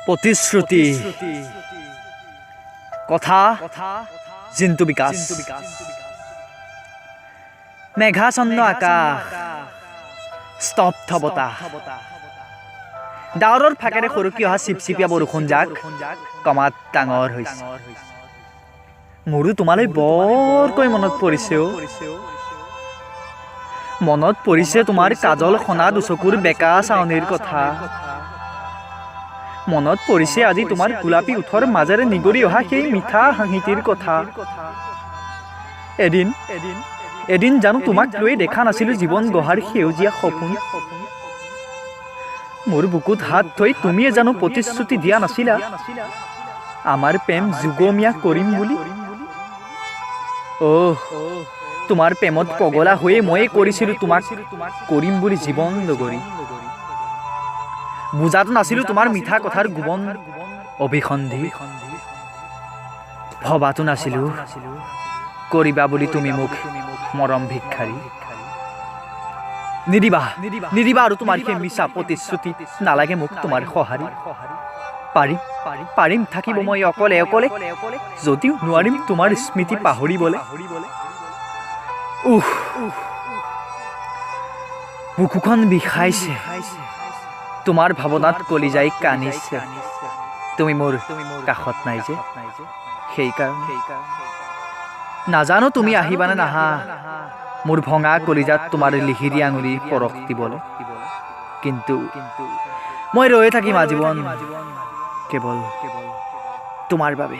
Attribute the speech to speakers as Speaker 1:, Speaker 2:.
Speaker 1: প্ৰতিশ্ৰুতি কথা জিন্তু বিকাশ মেঘাচ্ছন্ন আকাশ স্তব্ধ বতাহ ডাৱৰৰ ফাকেৰে সৰকি অহা চিপচিপীয়া বৰষুণ জাক কমাত ডাঙৰ হৈছে মোৰো তোমালৈ বৰকৈ মনত পৰিছে মনত পৰিছে তোমাৰ কাজল খনা দুচকুৰ বেকা চাৱনিৰ কথা মনত পৰিছে আজি তোমাৰ গোলাপী ওঠৰ মাজেৰে নিগৰি অহা সেই মিঠা হাঁহিটিৰ কথা এদিন জানো তোমাক লৈ দেখা নাছিলো জীৱন গঢ়াৰ সেউজীয়া সপোন মোৰ বুকুত হাত থৈ তুমিয়ে জানো প্ৰতিশ্ৰুতি দিয়া নাছিলা আমাৰ প্ৰেম যুগমীয়া কৰিম বুলি তোমাৰ প্ৰেমত পগলা হৈয়ে ময়ে কৰিছিলো তোমাক কৰিম বুলি জীৱন নগৰী বুজাটো নাছিলো তোমাৰ মিঠা কথাৰ গোবন অভিসন্ধি ভবাটো নাছিলো কৰিবা বুলি তুমি মোক মৰম ভিক্ষাৰী নিদিবা আৰু তোমাৰ সেই মিছা প্ৰতিশ্ৰুতি নালাগে মোক তোমাৰ সঁহাৰি পাৰিম থাকিব মই অকলে যদিও নোৱাৰিম তোমাৰ স্মৃতি পাহৰিবলৈ বুকুখন বিষাইছে তোমাৰ ভাৱনাত কলিজাই কান্দিছে তুমি মোৰ কাষত নাই যে সেইকাৰণে নাজানো তুমি আহিবানে নাহা মোৰ ভঙা কলিজাত তোমাৰ লিহিৰি আঙুলি পৰশ দিবলৈ কিন্তু মই ৰৈ থাকিম আজীৱন কেৱল তোমাৰ বাবে